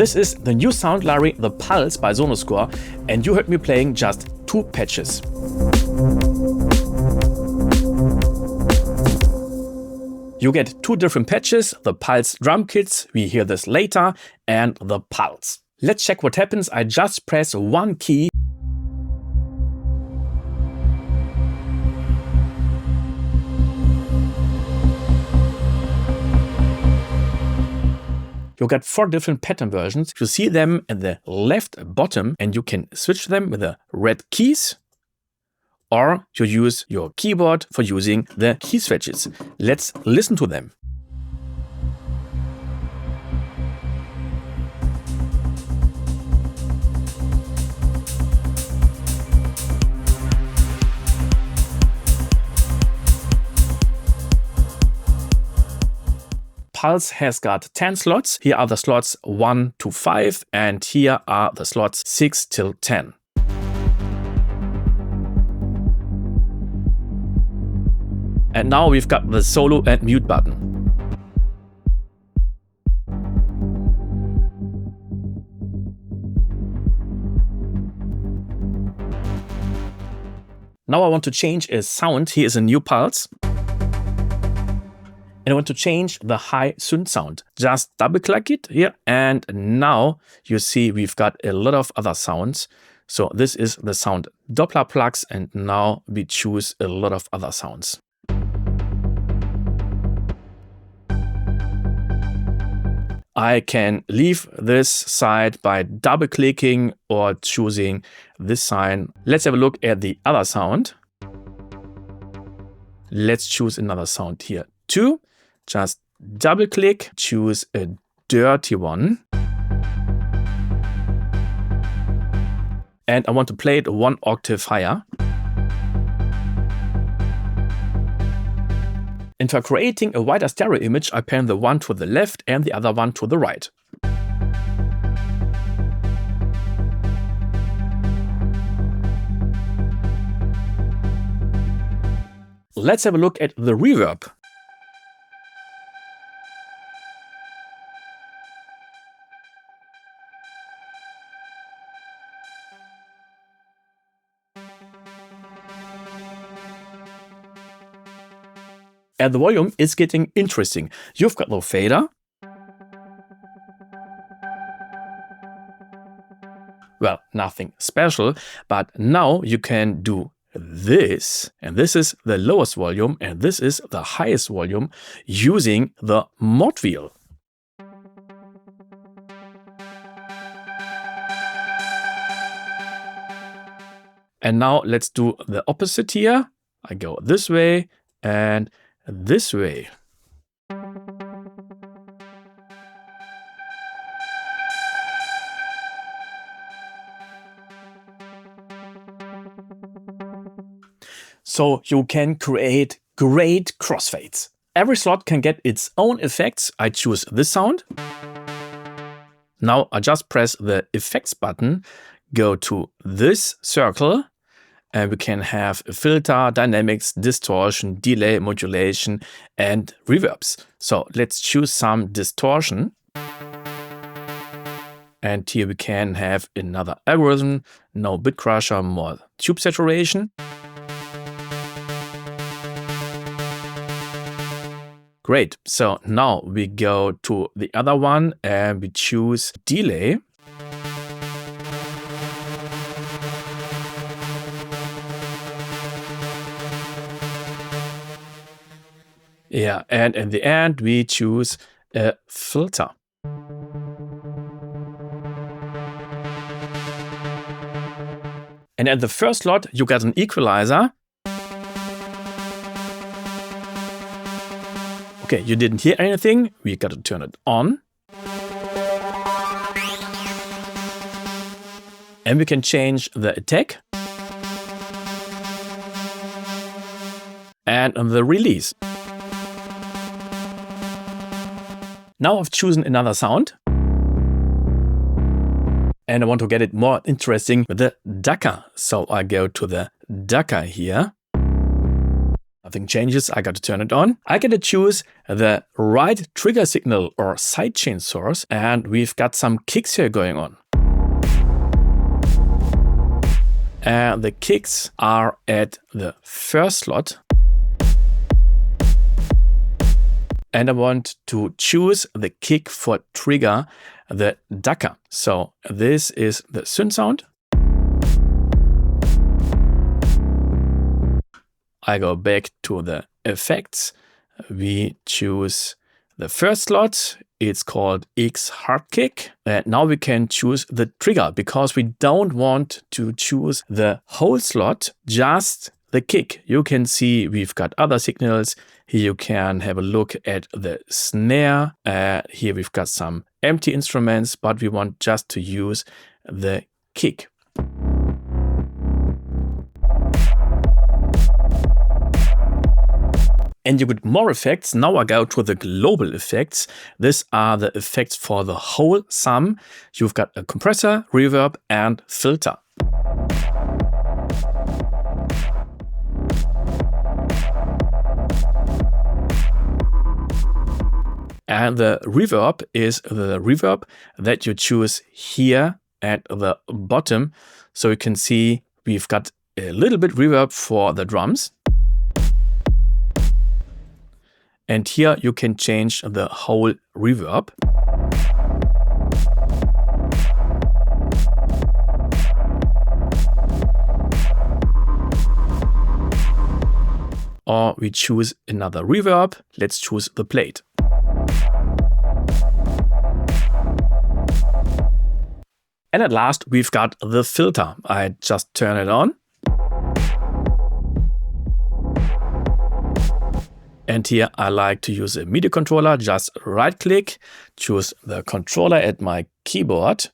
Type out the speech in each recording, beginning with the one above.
This is the new sound library, the Pulse by Sonuscore, and you heard me playing just 2 patches. You get 2 different patches, the Pulse drum kits, we hear this later, and the Pulse. Let's check what happens. I just press one key. You get 4 different pattern versions. You see them in the left bottom, and you can switch them with the red keys, or you use your keyboard for using the key switches. Let's listen to them. Pulse has got 10 slots. Here are the slots 1 to 5, and here are the slots 6 till 10. And now we've got the solo and mute button. Now I want to change a sound. Here is a new Pulse. And I want to change the high synth sound. Just double click it here, and now you see we've got a lot of other sounds. So this is the sound Doppler plugs, and now we choose a lot of other sounds. I can leave this side by double clicking or choosing this sign. Let's have a look at the other sound. Let's choose another sound here too. Just double click, choose a dirty one. And I want to play it 1 octave higher. And for creating a wider stereo image, I pan the one to the left and the other one to the right. Let's have a look at the reverb. And the volume is getting interesting. You've got no fader. Well, nothing special, but now you can do this, and this is the lowest volume, and this is the highest volume using the mod wheel. And now let's do the opposite here. I go this way and this way. So you can create great crossfades. Every slot can get its own effects. I choose this sound. Now I just press the effects button, go to this circle, and we can have a filter, dynamics, distortion, delay, modulation, and reverbs. So let's choose some distortion. And here we can have another algorithm, no bit crusher, more tube saturation. Great, so now we go to the other one and we choose delay. Yeah, and in the end, we choose a filter. And at the first slot, you got an equalizer. Okay, you didn't hear anything. We got to turn it on. And we can change the attack. And on the release. Now I've chosen another sound. And I want to get it more interesting with the ducker. So I go to the ducker here. nothing changes. I got to turn it on. I got to choose the right trigger signal or sidechain source, and we've got some kicks here going on. And the kicks are at the first slot. And I want to choose the kick for trigger the ducker. So this is the synth sound. I go back to the effects. We choose the first slot. It's called X hard kick. And now we can choose the trigger because we don't want to choose the whole slot, just the kick. You can see we've got other signals. Here you can have a look at the snare. Here we've got some empty instruments, but we want just to use the kick. And you get more effects. Now I go to the global effects. These are the effects for the whole sum. You've got a compressor, reverb, and filter. And the reverb is the reverb that you choose here at the bottom. So you can see we've got a little bit reverb for the drums. And here you can change the whole reverb. Or we choose another reverb. Let's choose the plate. And at last, we've got the filter. I just turn it on. And here I like to use a MIDI controller. Just right click, choose the controller at my keyboard.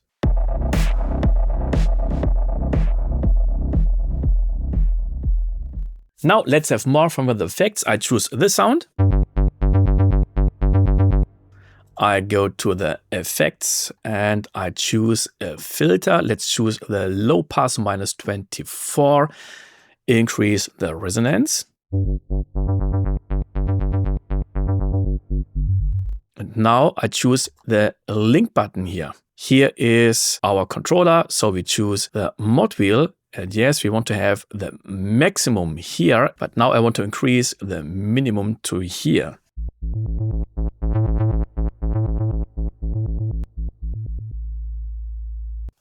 Now let's have more fun with the effects. I choose this sound. I go to the effects and I choose a filter. Let's choose the low pass -24. Increase the resonance. And now I choose the link button here. Here is our controller. So we choose the mod wheel. And yes, we want to have the maximum here, but now I want to increase the minimum to here.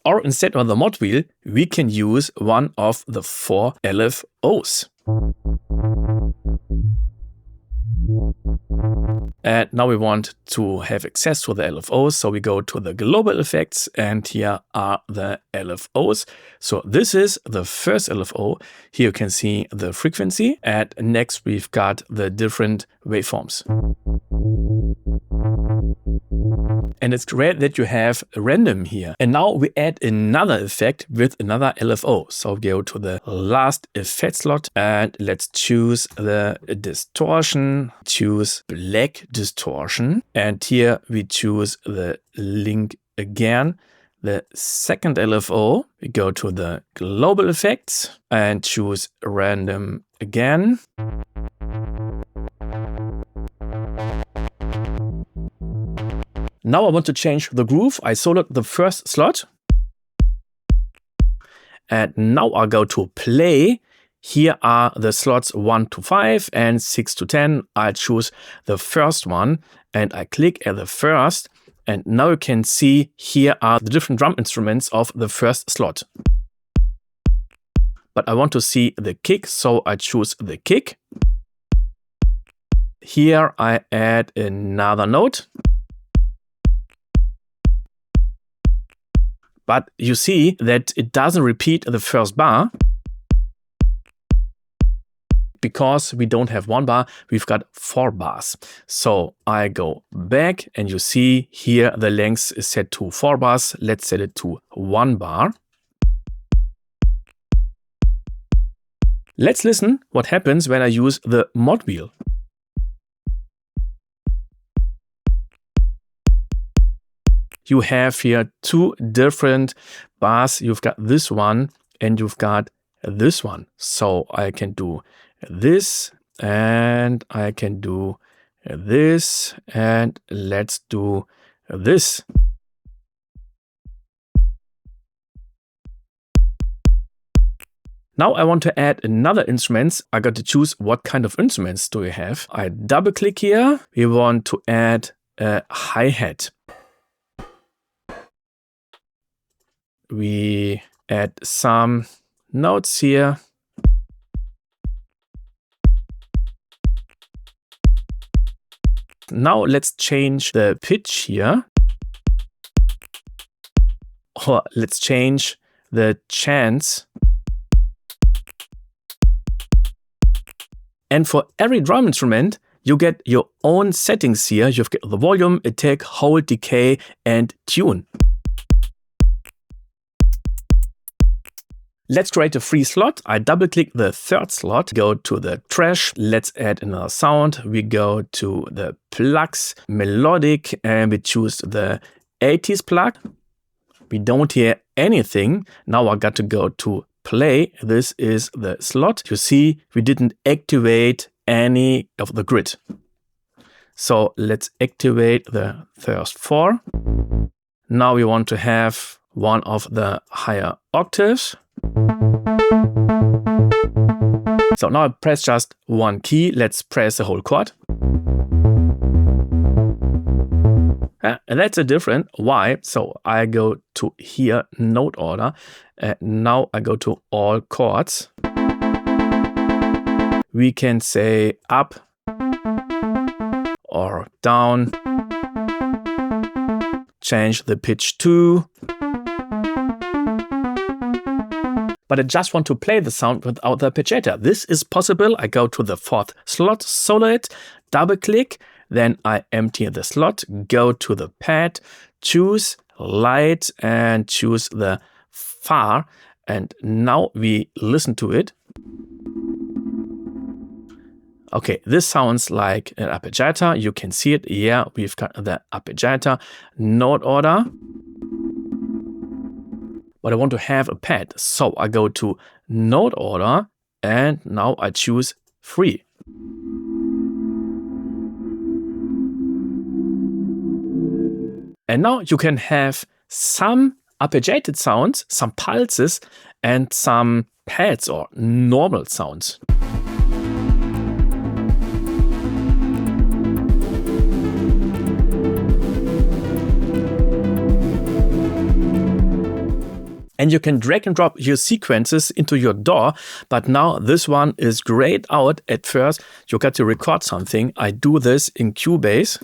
Or instead of the mod wheel, we can use one of the 4 LFOs. And now we want to have access to the LFOs, so we go to the global effects, and here are the LFOs. So this is the first LFO. Here you can see the frequency, and next we've got the different waveforms. And it's great that you have random here. And now we add another effect with another LFO. So we go to the last effect slot and let's choose the distortion, choose black distortion. And here we choose the link again. The second LFO, we go to the global effects and choose random again. Now I want to change the groove. I soloed the first slot. And now I go to play. Here are the slots 1 to 5 and 6 to 10. I choose the first one and I click at the first. And now you can see here are the different drum instruments of the first slot. But I want to see the kick, so I choose the kick. Here I add another note. But you see that it doesn't repeat the first bar because we don't have 1 bar, we've got 4 bars. So I go back and you see here the length is set to 4 bars. Let's set it to 1 bar. Let's listen what happens when I use the mod wheel. You have here 2 different bars. You've got this one and you've got this one. So I can do this and I can do this, and let's do this. Now I want to add another instrument. I got to choose what kind of instruments do we have. I double click here. We want to add a hi-hat. We add some notes here. Now let's change the pitch here. Or let's change the chance. And for every drum instrument, you get your own settings here. You've got the volume, attack, hold, decay, and tune. Let's create a free slot. I double click the third slot, go to the trash. Let's add another sound. We go to the plugs, melodic, and we choose the 80s plug. We don't hear anything. Now I got to go to play. This is the slot. You see, we didn't activate any of the grid. So let's activate the first 4. Now we want to have one of the higher octaves. So now I press just one key. Let's press the whole chord. And that's a different. Why? So I go to here, note order. Now I go to all chords. We can say up or down. Change the pitch to. But I just want to play the sound without the arpeggiator. This is possible. I go to the 4th slot, solo it, double click. Then I empty the slot, go to the pad, choose light and choose the far. And now we listen to it. Okay, this sounds like an arpeggiator. You can see it. Yeah, we've got the arpeggiator note order. But I want to have a pad. So I go to note order and now I choose free. And now you can have some arpeggiated sounds, some pulses, and some pads or normal sounds. And you can drag and drop your sequences into your DAW, but now this one is grayed out. At first, you got to record something. I do this in Cubase.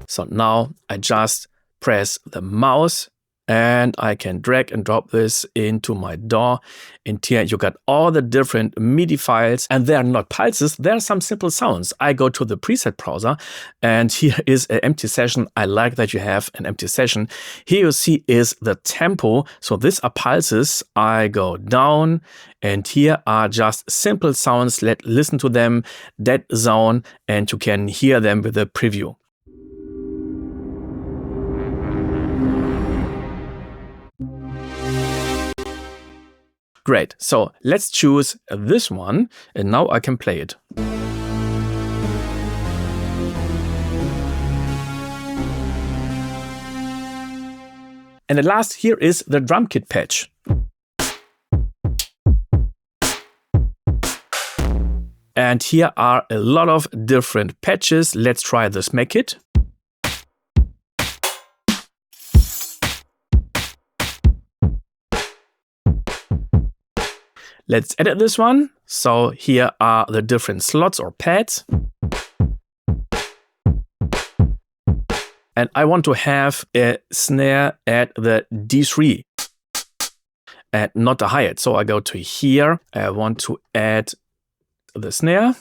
So now I just press the mouse and I can drag and drop this into my DAW. And here you got all the different MIDI files, and they're not pulses, they're some simple sounds. I go to the preset browser and here is an empty session. I like that you have an empty session. Here you see is the tempo. So these are pulses. I go down and here are just simple sounds. Let's listen to them, that zone, and you can hear them with the preview. Great, so let's choose this one, and now I can play it. And at last, here is the drum kit patch. And here are a lot of different patches. Let's try the smack kit. Let's edit this one. So here are the different slots or pads. And I want to have a snare at the D3 and not the hi-hat. So I go to here. I want to add the snare.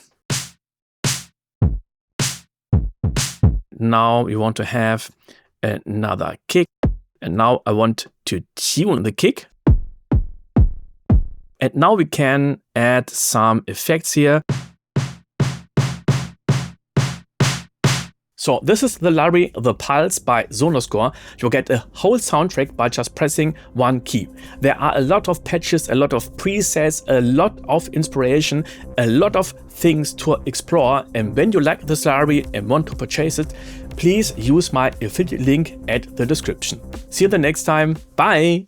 Now we want to have another kick. And now I want to tune the kick. And now we can add some effects here. So this is the library The Pulse by Sonuscore. You get a whole soundtrack by just pressing one key. There are a lot of patches, a lot of presets, a lot of inspiration, a lot of things to explore, and when you like this library and want to purchase it, please use my affiliate link at the description. See you the next time. Bye!